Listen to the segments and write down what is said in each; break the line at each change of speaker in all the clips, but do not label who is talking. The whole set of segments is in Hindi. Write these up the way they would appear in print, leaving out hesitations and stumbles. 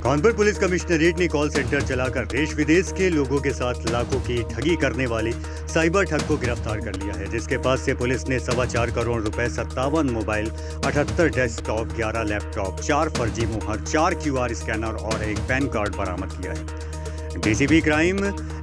कानपुर पुलिस कमिश्नरेट ने कॉल सेंटर चलाकर देश विदेश के लोगों के साथ लाखों की ठगी करने वाले साइबर ठग को गिरफ्तार कर लिया है, जिसके पास से पुलिस ने 4.25 करोड़ रुपए, 57 मोबाइल, 78 डेस्कटॉप, 11 लैपटॉप, 4 फर्जी मुहर, 4 QR स्कैनर और एक पैन कार्ड बरामद किया है। DCP crime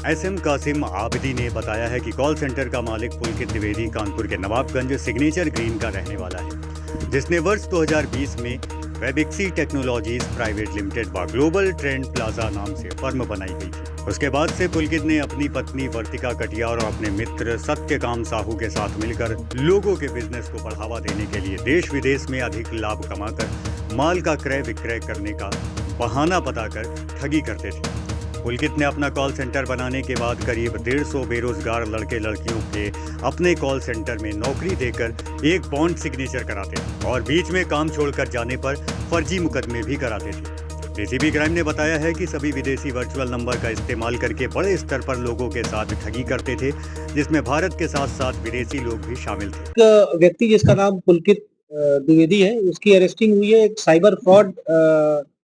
SM Kasim Abidi ने बताया है कि कॉल सेंटर का मालिक पुलकित द्विवेदी कानपुर के नवाबगंज सिग्नेचर ग्रीन का रहने वाला है, जिसने वर्ष 2020 में वेबिक्सी टेक्नोलॉजीज प्राइवेट लिमिटेड व ग्लोबल ट्रेंड प्लाजा नाम से फर्म बनाई गई थी। उसके बाद से पुलकित ने अपनी पत्नी वर्तिका कटियार और अपने मित्र सत्यकाम साहू के साथ मिलकर लोगों के बिजनेस को बढ़ावा देने के लिए देश विदेश में अधिक लाभ कमाकर माल का क्रय विक्रय करने का बहाना बताकर ठगी करते थे। पुलकित ने अपना कॉल सेंटर बनाने के बाद करीब 150 बेरोजगार लड़के लड़कियों के अपने कॉल सेंटर में नौकरी देकर एक बॉन्ड सिग्नेचर कराते और बीच में काम छोड़कर जाने पर फर्जी मुकदमे भी कराते थे। डीसीपी क्राइम ने बताया है कि सभी विदेशी वर्चुअल नंबर का इस्तेमाल करके बड़े स्तर पर लोगों के साथ ठगी करते थे, जिसमें भारत के साथ साथ विदेशी लोग भी शामिल थे।
एक व्यक्ति जिसका नाम पुलकित द्विवेदी है, उसकी अरेस्टिंग हुई है। एक साइबर फ्रॉड,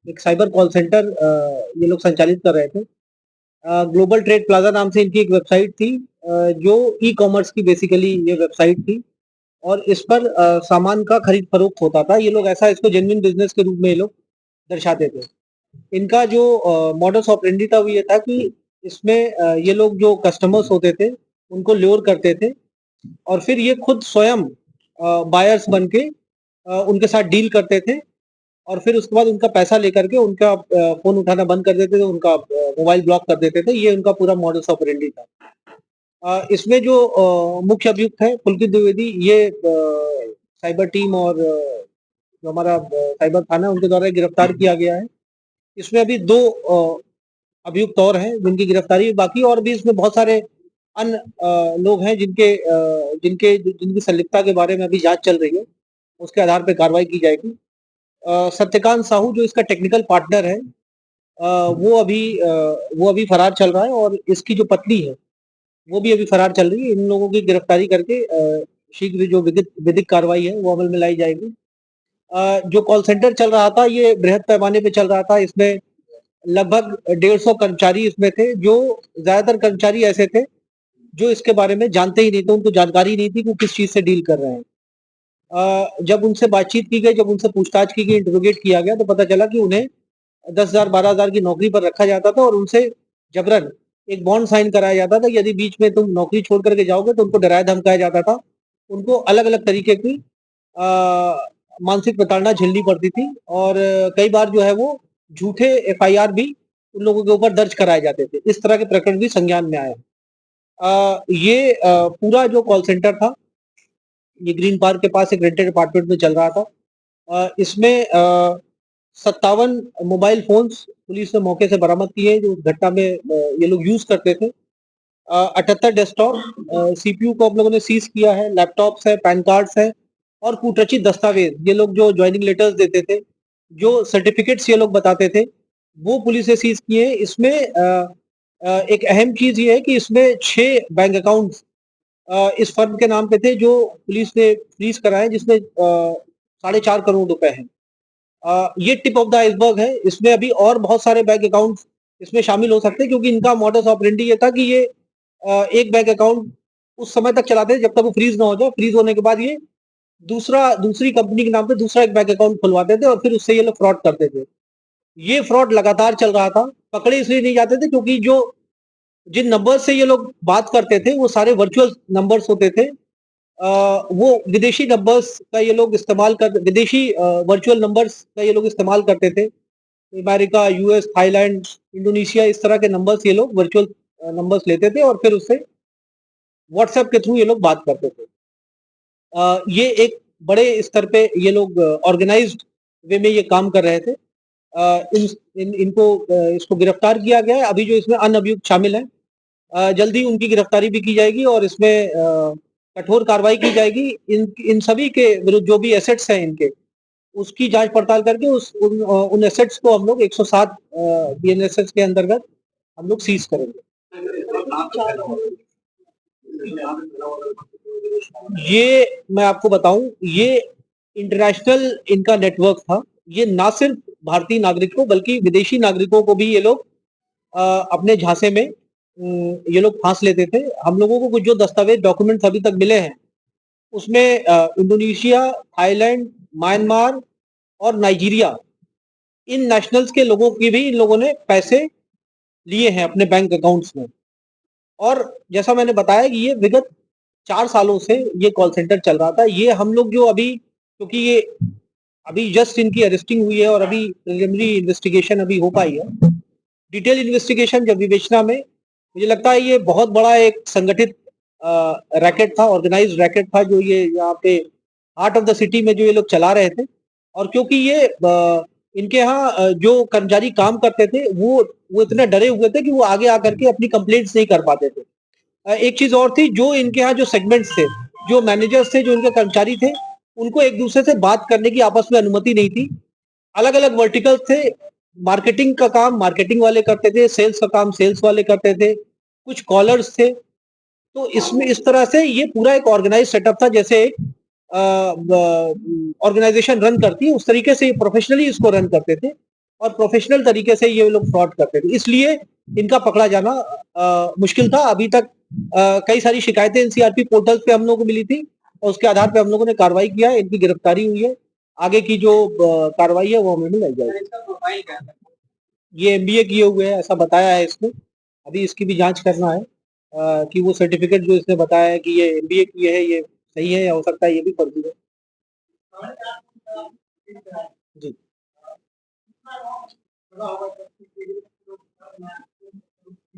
एक साइबर कॉल सेंटर ये लोग संचालित कर रहे थे। ग्लोबल ट्रेड प्लाजा नाम से इनकी एक वेबसाइट थी, जो ई-कॉमर्स की बेसिकली ये वेबसाइट थी और इस पर सामान का खरीद फरोख्त होता था। ये लोग ऐसा इसको जेन्युइन बिजनेस के रूप में ये लोग दर्शाते थे। इनका जो मॉडस ऑपरेंडी था वो ये था कि इसमें ये लोग जो कस्टमर्स होते थे उनको ल्योर करते थे और फिर ये खुद स्वयं बायर्स बन के उनके साथ डील करते थे और फिर उसके बाद उनका पैसा लेकर के उनका फोन उठाना बंद कर देते थे, उनका मोबाइल ब्लॉक कर देते थे। ये उनका पूरा मॉडस ऑपरेंडी था। इसमें जो मुख्य अभियुक्त है पुलकित द्विवेदी, ये साइबर टीम और जो हमारा साइबर थाना उनके द्वारा गिरफ्तार किया गया है। इसमें अभी 2 अभियुक्त और हैं जिनकी गिरफ्तारी बाकी, और भी इसमें बहुत सारे अन्य लोग हैं जिनकी संलिप्तता के बारे में अभी जांच चल रही है, उसके आधार पर कार्रवाई की जाएगी। सत्यकांत साहू जो इसका टेक्निकल पार्टनर है, वो अभी फरार चल रहा है और इसकी जो पत्नी है वो भी अभी फरार चल रही है। इन लोगों की गिरफ्तारी करके शीघ्र जो विधिक कार्रवाई है वो अमल में लाई जाएगी। जो कॉल सेंटर चल रहा था ये बृहद पैमाने पे चल रहा था। इसमें लगभग 150 कर्मचारी इसमें थे। जो ज्यादातर कर्मचारी ऐसे थे जो इसके बारे में जानते ही नहीं थे, उनको जानकारी नहीं थी कि किस चीज से डील कर रहे हैं। जब उनसे बातचीत की गई, जब उनसे पूछताछ की गई, इंटरोगेट किया गया, तो पता चला कि उन्हें 10,000 12,000 की नौकरी पर रखा जाता था और उनसे जबरन एक बॉन्ड साइन कराया जाता था। यदि बीच में तुम नौकरी छोड़ करके जाओगे तो उनको डराया धमकाया जाता था। उनको अलग अलग तरीके की मानसिक प्रताड़ना झेलनी पड़ती थी और कई बार जो है वो झूठे FIR भी उन लोगों के ऊपर दर्ज कराए जाते थे। इस तरह के प्रकरण भी संज्ञान में आया। ये पूरा जो कॉल सेंटर था ये ग्रीन पार्क के पास एक रेंटेड अपार्टमेंट में चल रहा था। इसमें 57 मोबाइल फोन्स पुलिस ने मौके से बरामद किए हैं जो उस घटना में ये लोग यूज करते थे। 78 डेस्कटॉप, CPU को हम लोगों ने सीज किया है, लैपटॉप्स है, पैन कार्ड्स है और कूटरचित दस्तावेज, ये लोग जो ज्वाइनिंग लेटर्स देते थे, जो सर्टिफिकेट्स ये लोग बताते थे, वो पुलिस ने सीज किए हैं। इसमें एक अहम चीज ये है कि इसमें 6 बैंक अकाउंट्स इस फर्म के नाम पे थे जो पुलिस ने फ्रीज कराए, जिसमें 4.5 करोड़ रुपए हैं। ये टिप ऑफ द आइसबर्ग है। इसमें अभी और बहुत सारे बैंक अकाउंट्स इसमें शामिल हो सकते हैं, क्योंकि इनका मॉडस ऑपरेंडी ये था कि ये एक बैंक अकाउंट उस समय तक चलाते थे जब तक वो फ्रीज ना हो जाए। फ्रीज होने के बाद ये दूसरी कंपनी के नाम पे दूसरा एक बैंक अकाउंट खुलवाते थे और फिर उससे ये लोग फ्रॉड करते थे। ये फ्रॉड लगातार चल रहा था। पकड़े इसलिए नहीं जाते थे क्योंकि जिन नंबर से ये लोग बात करते थे वो सारे वर्चुअल नंबर्स होते थे। वो विदेशी नंबर्स का ये लोग विदेशी वर्चुअल नंबर्स का ये लोग इस्तेमाल करते थे। अमेरिका, US, थाईलैंड, इंडोनेशिया, इस तरह के नंबर्स ये लोग वर्चुअल नंबर्स लेते थे और फिर उससे व्हाट्सएप के थ्रू ये लोग बात करते थे। ये एक बड़े स्तर पे ये लोग ऑर्गेनाइज्ड वे में ये काम कर रहे थे। इसको गिरफ्तार किया गया है। अभी जो इसमें अन्य अभियुक्त शामिल हैं, जल्दी उनकी गिरफ्तारी भी की जाएगी और इसमें कठोर कार्रवाई की जाएगी। इन सभी के विरुद्ध जो भी एसेट्स हैं इनके, उसकी जांच पड़ताल करके उन एसेट्स को हम लोग 107 BNSS के अंतर्गत हम लोग सीज करेंगे। ये मैं आपको बताऊं, ये इंटरनेशनल इनका नेटवर्क था। ये ना सिर्फ भारतीय नागरिकों बल्कि विदेशी नागरिकों को भी ये लोग अपने झांसे में ये लोग फांस लेते थे। हम लोगों को कुछ जो दस्तावेज डॉक्यूमेंट्स अभी तक मिले हैं उसमें इंडोनेशिया, थाईलैंड, म्यांमार और नाइजीरिया इन नेशनल्स के लोगों की भी इन लोगों ने पैसे लिए हैं अपने बैंक अकाउंट्स में। और जैसा मैंने बताया कि ये विगत 4 सालों से ये कॉल सेंटर चल रहा था। ये हम लोग जो अभी क्योंकि ये अभी जस्ट इनकी अरेस्टिंग हुई है और अभी प्रिलिमिनरी इन्वेस्टिगेशन अभी हो पाई है। डिटेल इन्वेस्टिगेशन जब विवेचना में मुझे लगता है ये बहुत बड़ा एक संगठित रैकेट था, ऑर्गेनाइज्ड रैकेट था जो ये यहाँ पे हार्ट ऑफ द सिटी में जो ये लोग चला रहे थे। और क्योंकि ये इनके यहाँ जो कर्मचारी काम करते थे वो इतने डरे हुए थे कि वो आगे आकर के अपनी कंप्लेंट्स नहीं कर पाते थे। एक चीज और थी, जो इनके यहाँ जो सेगमेंट्स थे, जो मैनेजर्स थे, जो इनके कर्मचारी थे, उनको एक दूसरे से बात करने की आपस में अनुमति नहीं थी। अलग अलग वर्टिकल्स थे। मार्केटिंग का काम मार्केटिंग वाले करते थे, सेल्स का काम सेल्स वाले करते थे, कुछ कॉलर्स थे। तो इसमें इस तरह से ये पूरा एक ऑर्गेनाइज सेटअप था, जैसे एक ऑर्गेनाइजेशन रन करती है उस तरीके से ये प्रोफेशनली इसको रन करते थे और प्रोफेशनल तरीके से ये लोग फ्रॉड करते थे। इसलिए इनका पकड़ा जाना मुश्किल था। अभी तक कई सारी शिकायतें एनसीआरपी पोर्टल पे हम लोगों को मिली थी और उसके आधार पे हम लोगों ने कार्रवाई किया है। इनकी गिरफ्तारी हुई है। आगे की जो कार्रवाई है वो हमें मिल जाएगी। ये एमबीए किए हुए है ऐसा बताया है इसने। अभी इसकी भी जांच करना है कि वो सर्टिफिकेट जो इसने बताया है कि ये एमबीए किए है ये सही है या हो सकता है ये भी फर्जी है। जी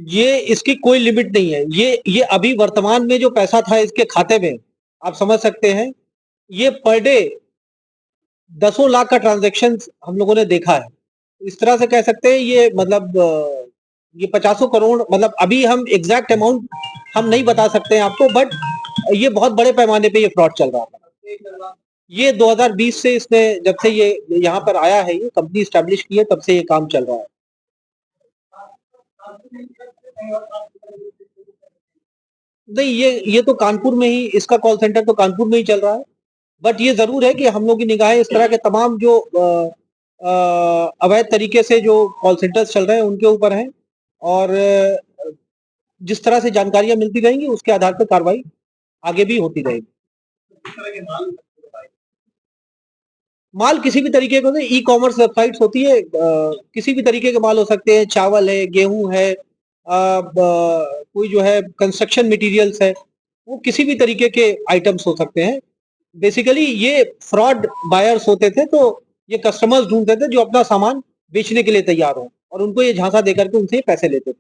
ये इसकी कोई लिमिट नहीं है। ये अभी वर्तमान में जो पैसा था इसके खाते में आप समझ सकते हैं, ये पर डे दसों लाख का ट्रांजैक्शन हम लोगों ने देखा है। इस तरह से कह सकते हैं ये मतलब ये 50 करोड़, मतलब अभी हम एग्जैक्ट अमाउंट हम नहीं बता सकते हैं आपको, बट ये बहुत बड़े पैमाने पे ये फ्रॉड चल रहा था। ये 2020 से इसने जब से ये यहाँ पर आया है, ये कंपनी स्टैब्लिश की है, तब से ये काम चल रहा है। नहीं, ये तो कानपुर में ही, इसका कॉल सेंटर तो कानपुर में ही चल रहा है। बट ये जरूर है कि हम लोग की निगाहें इस तरह के तमाम जो अवैध तरीके से जो कॉल सेंटर्स चल रहे हैं उनके ऊपर हैं और जिस तरह से जानकारियां मिलती रहेंगी उसके आधार पर कार्रवाई आगे भी होती रहेगी। माल किसी भी तरीके का, ई कॉमर्स वेबसाइट्स होती है, किसी भी तरीके के माल हो सकते हैं। चावल है, गेहूं है, कोई जो है कंस्ट्रक्शन मटेरियल्स है, वो किसी भी तरीके के आइटम्स हो सकते हैं। बेसिकली ये फ्रॉड बायर्स होते थे, तो ये कस्टमर्स ढूंढते थे जो अपना सामान बेचने के लिए तैयार हो और उनको ये झांसा देकर के उनसे पैसे लेते थे।